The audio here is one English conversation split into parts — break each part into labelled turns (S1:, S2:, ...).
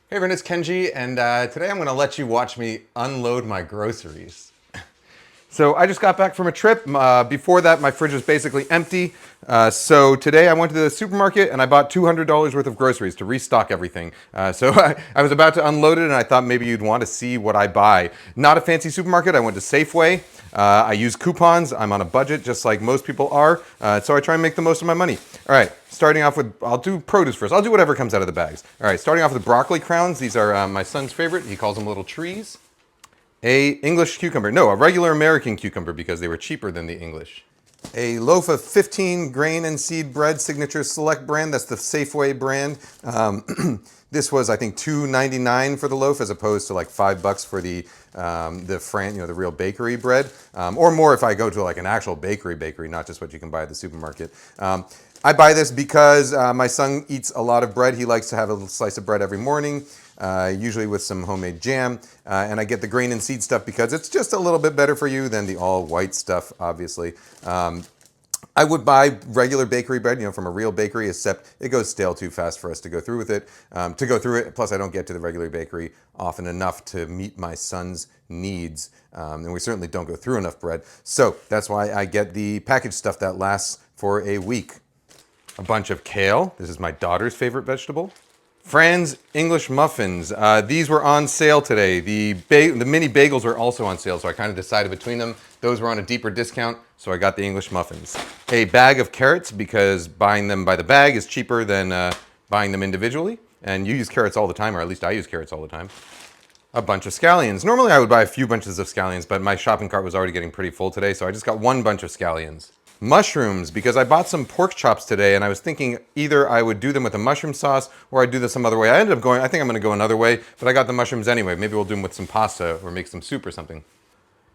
S1: Hey everyone, it's Kenji, and today I'm going to let you watch me unload my groceries. So I just got back from a trip. Before that, my fridge was basically empty. So today I went to the supermarket and I bought $200 worth of groceries to restock everything. So I was about to unload it and I thought maybe you'd want to see what I buy. Not a fancy supermarket. I went to Safeway. I use coupons. I'm on a budget just like most people are. So I try and make the most of my money. All right, starting off with, I'll do produce first. I'll do whatever comes out of the bags. All right, starting off with broccoli crowns. These are my son's favorite. He calls them little trees. A English cucumber. No, a regular American cucumber because they were cheaper than the English. A loaf of 15 grain and seed bread, Signature Select brand. That's the Safeway brand. This was, I think, $2.99 for the loaf, as opposed to like $5 for the the real bakery bread, or more if I go to like an actual bakery, not just what you can buy at the supermarket. I buy this because my son eats a lot of bread. He likes to have a slice of bread every morning, usually with some homemade jam. And I get the grain and seed stuff because it's just a little bit better for you than the all white stuff, obviously. I would buy regular bakery bread, from a real bakery, except it goes stale too fast for us to go through with it. Plus I don't get to the regular bakery often enough to meet my son's needs, and we certainly don't go through enough bread. So that's why I get the packaged stuff that lasts for a week. A bunch of kale. This is my daughter's favorite vegetable. Fran's English muffins. These were on sale today. The mini bagels were also on sale, so I kind of decided between them. Those were on a deeper discount, so I got the English muffins. A bag of carrots, because buying them by the bag is cheaper than buying them individually. And you use carrots all the time, or at least I use carrots all the time. A bunch of scallions. Normally I would buy a few bunches of scallions, but my shopping cart was already getting pretty full today, so I just got one bunch of scallions. Mushrooms, because I bought some pork chops today and I was thinking either I would do them with a mushroom sauce or I'd do this some other way. I think I'm going to go another way, but I got the mushrooms anyway. Maybe we'll do them with some pasta or make some soup or something.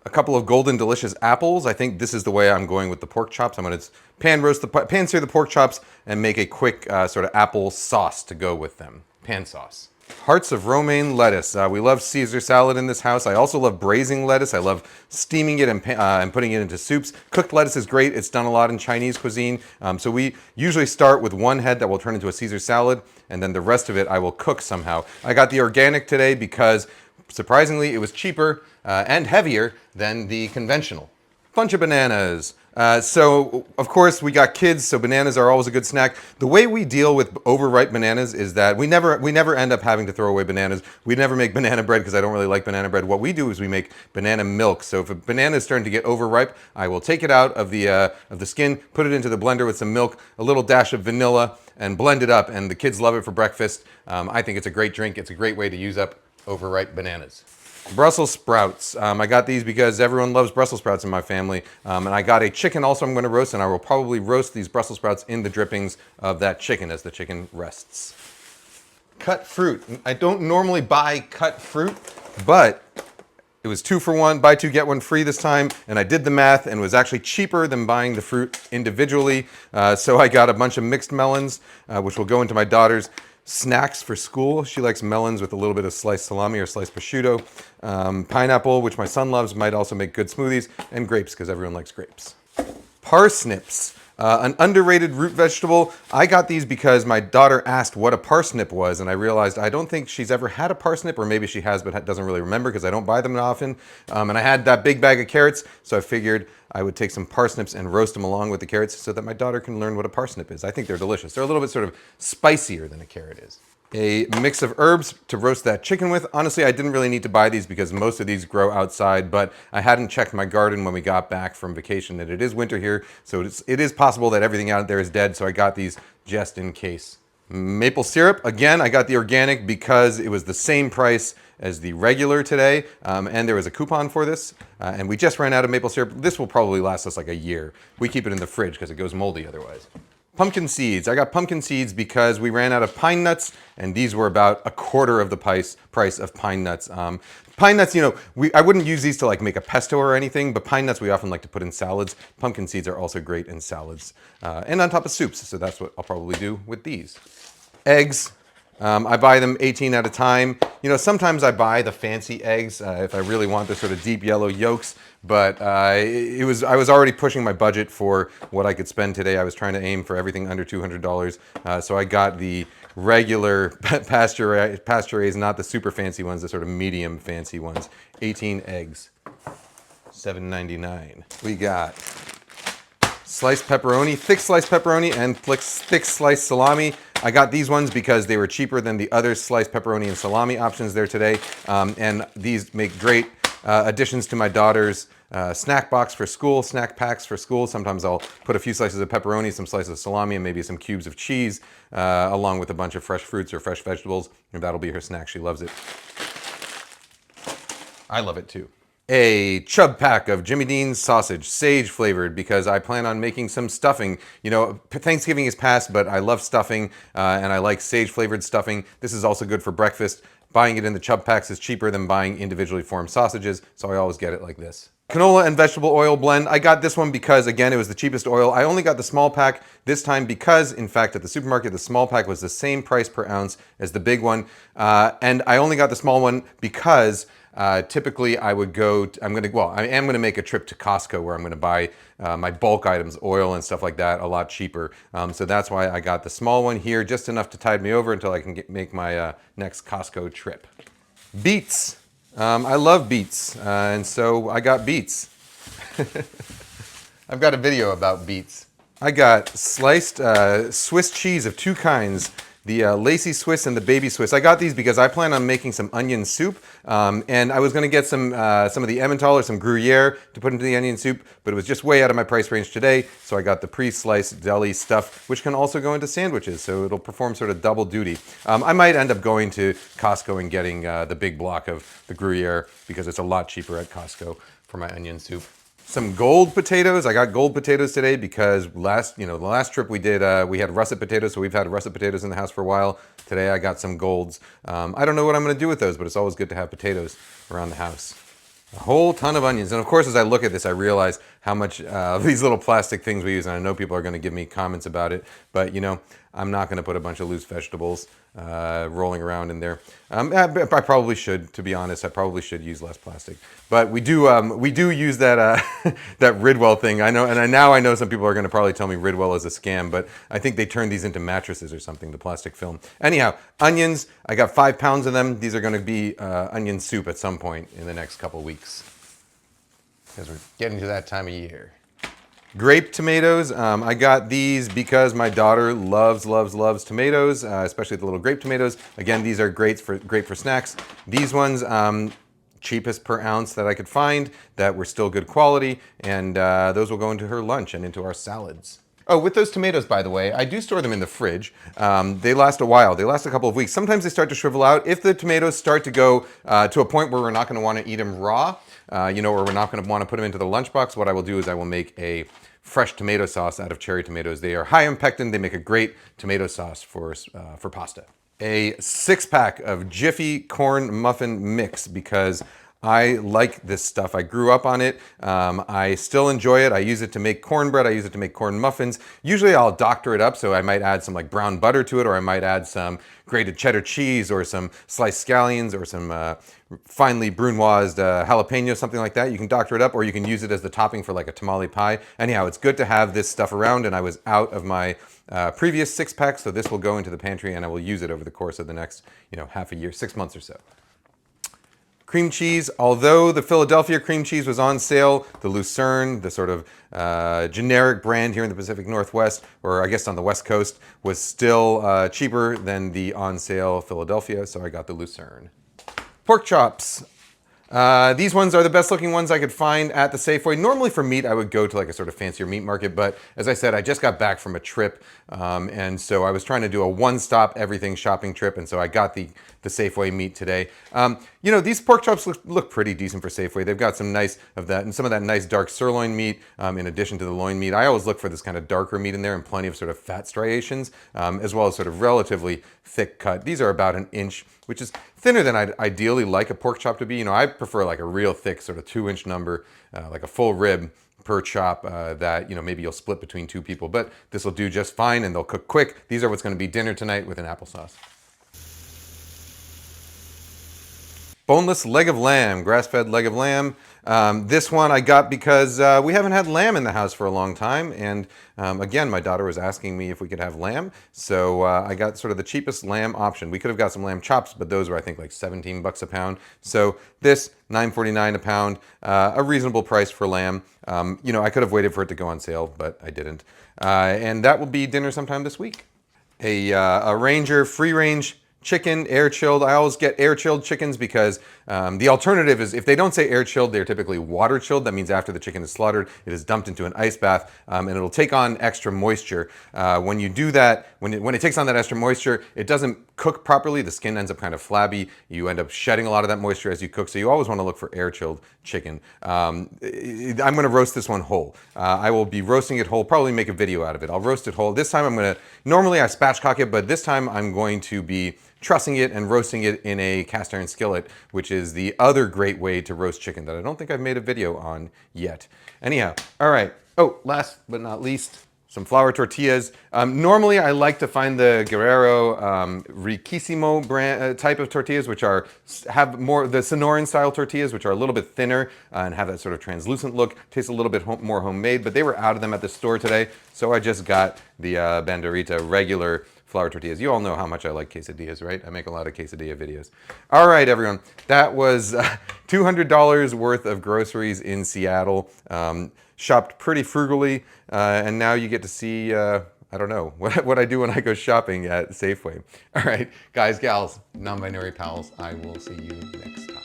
S1: A couple of golden delicious apples. I think this is the way I'm going with the pork chops. I'm going to pan sear the pork chops and make a quick sort of apple sauce to go with them. Pan sauce. Hearts of romaine lettuce. We love Caesar salad in this house. I also love braising lettuce. I love steaming it and putting it into soups. Cooked lettuce is great. It's done a lot in Chinese cuisine. So we usually start with one head that will turn into a Caesar salad, and then the rest of it I will cook somehow. I got the organic today because, surprisingly, it was cheaper and heavier than the conventional. Bunch of bananas. So, of course, we got kids, so bananas are always a good snack. The way we deal with overripe bananas is that we never end up having to throw away bananas. We never make banana bread because I don't really like banana bread. What we do is we make banana milk. So if a banana is starting to get overripe, I will take it out of the skin, put it into the blender with some milk, a little dash of vanilla, and blend it up. And the kids love it for breakfast. I think it's a great drink. It's a great way to use up overripe bananas. Brussels sprouts. I got these because everyone loves Brussels sprouts in my family. And I got a chicken also I'm going to roast, and I will probably roast these Brussels sprouts in the drippings of that chicken as the chicken rests. Cut fruit. I don't normally buy cut fruit, but it was 2 for 1, buy 2 get 1 free this time, and I did the math, and it was actually cheaper than buying the fruit individually. So I got a bunch of mixed melons, which will go into my daughter's snacks for school. She likes melons with a little bit of sliced salami or sliced prosciutto. Pineapple, which my son loves, might also make good smoothies. And grapes, because everyone likes grapes. Parsnips. An underrated root vegetable. I got these because my daughter asked what a parsnip was, and I realized I don't think she's ever had a parsnip, or maybe she has but doesn't really remember because I don't buy them often. And I had that big bag of carrots, so I figured I would take some parsnips and roast them along with the carrots so that my daughter can learn what a parsnip is. I think they're delicious. They're a little bit sort of spicier than a carrot is. A mix of herbs to roast that chicken with. Honestly, I didn't really need to buy these because most of these grow outside, but I hadn't checked my garden when we got back from vacation, and it is winter here, so it is possible that everything out there is dead, so I got these just in case. Maple syrup, again, I got the organic because it was the same price as the regular today, and there was a coupon for this, and we just ran out of maple syrup. This will probably last us like a year. We keep it in the fridge because it goes moldy otherwise. Pumpkin seeds. I got pumpkin seeds because we ran out of pine nuts, and these were about a quarter of the price of pine nuts. Pine nuts, I wouldn't use these to like make a pesto or anything, but pine nuts we often like to put in salads. Pumpkin seeds are also great in salads and on top of soups, so that's what I'll probably do with these. Eggs. I buy them 18 at a time. Sometimes I buy the fancy eggs if I really want the sort of deep yellow yolks, but I was already pushing my budget for what I could spend today. I was trying to aim for everything under $200, so I got the regular pasture raised, not the super fancy ones, the sort of medium fancy ones. 18 eggs, $7.99. We got sliced pepperoni, thick sliced pepperoni, and thick sliced salami. I got these ones because they were cheaper than the other sliced pepperoni and salami options there today. And these make great additions to my daughter's snack box for school, snack packs for school. Sometimes I'll put a few slices of pepperoni, some slices of salami, and maybe some cubes of cheese, along with a bunch of fresh fruits or fresh vegetables. And that'll be her snack. She loves it. I love it too. A chub pack of Jimmy Dean's sausage, sage flavored, because I plan on making some stuffing. You know, Thanksgiving is past, but I love stuffing, and I like sage flavored stuffing. This is also good for breakfast. Buying it in the chub packs is cheaper than buying individually formed sausages, so I always get it like this. Canola and vegetable oil blend. I got this one because, again, it was the cheapest oil. I only got the small pack this time because, in fact, at the supermarket, the small pack was the same price per ounce as the big one. And I only got the small one because typically I would go, I am going to make a trip to Costco where I'm going to buy my bulk items, oil and stuff like that, a lot cheaper. So that's why I got the small one here, just enough to tide me over until I can make my next Costco trip. Beets. I love beets, and so I got beets. I've got a video about beets. I got sliced Swiss cheese of two kinds, the Lacy Swiss and the Baby Swiss. I got these because I plan on making some onion soup, and I was going to get some of the Emmental or some Gruyere to put into the onion soup, but it was just way out of my price range today, so I got the pre-sliced deli stuff, which can also go into sandwiches, so it'll perform sort of double duty. I might end up going to Costco and getting the big block of the Gruyere because it's a lot cheaper at Costco for my onion soup. Some gold potatoes. I got gold potatoes today because the last trip we did, we had russet potatoes, so we've had russet potatoes in the house for a while. Today I got some golds. I don't know what I'm going to do with those, but it's always good to have potatoes around the house. A whole ton of onions. And of course, as I look at this, I realize how much these little plastic things we use, and I know people are going to give me comments about it, but you know, I'm not going to put a bunch of loose vegetables rolling around in there. I probably should, to be honest. I probably should use less plastic. But we do use that that Ridwell thing. I know, and now I know some people are going to probably tell me Ridwell is a scam, but I think they turn these into mattresses or something, the plastic film. Anyhow, onions. I got 5 pounds of them. These are going to be onion soup at some point in the next couple weeks, because we're getting to that time of year. Grape tomatoes. I got these because my daughter loves tomatoes, especially the little grape tomatoes. Again, these are great for snacks. These ones, cheapest per ounce that I could find, that were still good quality, and those will go into her lunch and into our salads. Oh, with those tomatoes, by the way, I do store them in the fridge. They last a while. They last a couple of weeks. Sometimes they start to shrivel out. If the tomatoes start to go to a point where we're not going to want to eat them raw, or we're not going to want to put them into the lunchbox, what I will do is I will make a fresh tomato sauce out of cherry tomatoes. They are high in pectin. They make a great tomato sauce for pasta. A 6-pack of Jiffy corn muffin mix because I like this stuff. I grew up on it. I still enjoy it. I use it to make cornbread. I use it to make corn muffins. Usually I'll doctor it up, so I might add some like brown butter to it, or I might add some grated cheddar cheese or some sliced scallions or some finely brunoised jalapeno, something like that. You can doctor it up, or you can use it as the topping for like a tamale pie. Anyhow, it's good to have this stuff around, and I was out of my previous 6-pack, so this will go into the pantry, and I will use it over the course of the next, half a year, 6 months or so. Cream cheese. Although the Philadelphia cream cheese was on sale, the Lucerne, the sort of generic brand here in the Pacific Northwest, or I guess on the West Coast, was still cheaper than the on sale Philadelphia, so I got the Lucerne. Pork chops. These ones are the best looking ones I could find at the Safeway. Normally for meat, I would go to like a sort of fancier meat market, but as I said, I just got back from a trip, and so I was trying to do a one-stop everything shopping trip, and so I got the Safeway meat today. These pork chops look pretty decent for Safeway. They've got some nice of that, and some of that nice dark sirloin meat, in addition to the loin meat. I always look for this kind of darker meat in there, and plenty of sort of fat striations, as well as sort of relatively thick cut. These are about 1 inch, which is thinner than I'd ideally like a pork chop to be. I prefer like a real thick sort of 2-inch number, like a full rib per chop that, maybe you'll split between 2 people, but this will do just fine and they'll cook quick. These are what's going to be dinner tonight with an applesauce. Boneless leg of lamb, grass-fed leg of lamb. This one I got because we haven't had lamb in the house for a long time, and again, my daughter was asking me if we could have lamb, so I got sort of the cheapest lamb option. We could have got some lamb chops, but those were I think like 17 bucks a pound. So this $9.49 a pound, a reasonable price for lamb. You know, I could have waited for it to go on sale, but I didn't. And that will be dinner sometime this week. A Ranger free range chicken, air chilled. I always get air chilled chickens because the alternative is if they don't say air chilled, they're typically water chilled. That means after the chicken is slaughtered, it is dumped into an ice bath and it'll take on extra moisture. When you do that, when it takes on that extra moisture, it doesn't cook properly. The skin ends up kind of flabby. You end up shedding a lot of that moisture as you cook. So you always want to look for air chilled chicken. I'm going to roast this one whole. I will be roasting it whole, probably make a video out of it. I'll roast it whole. This time I'm going to, normally I spatchcock it, but this time I'm going to be trussing it and roasting it in a cast iron skillet, which is the other great way to roast chicken that I don't think I've made a video on yet. Anyhow, all right. Oh, last but not least, some flour tortillas. Normally I like to find the Guerrero Riquísimo brand type of tortillas, which have more the Sonoran style tortillas, which are a little bit thinner and have that sort of translucent look. Tastes a little bit more homemade, but they were out of them at the store today, so I just got the Banderita regular flour tortillas. You all know how much I like quesadillas, right? I make a lot of quesadilla videos. All right, everyone. That was $200 worth of groceries in Seattle. Shopped pretty frugally, and now you get to see, I don't know, what I do when I go shopping at Safeway. All right, guys, gals, non-binary pals, I will see you next time.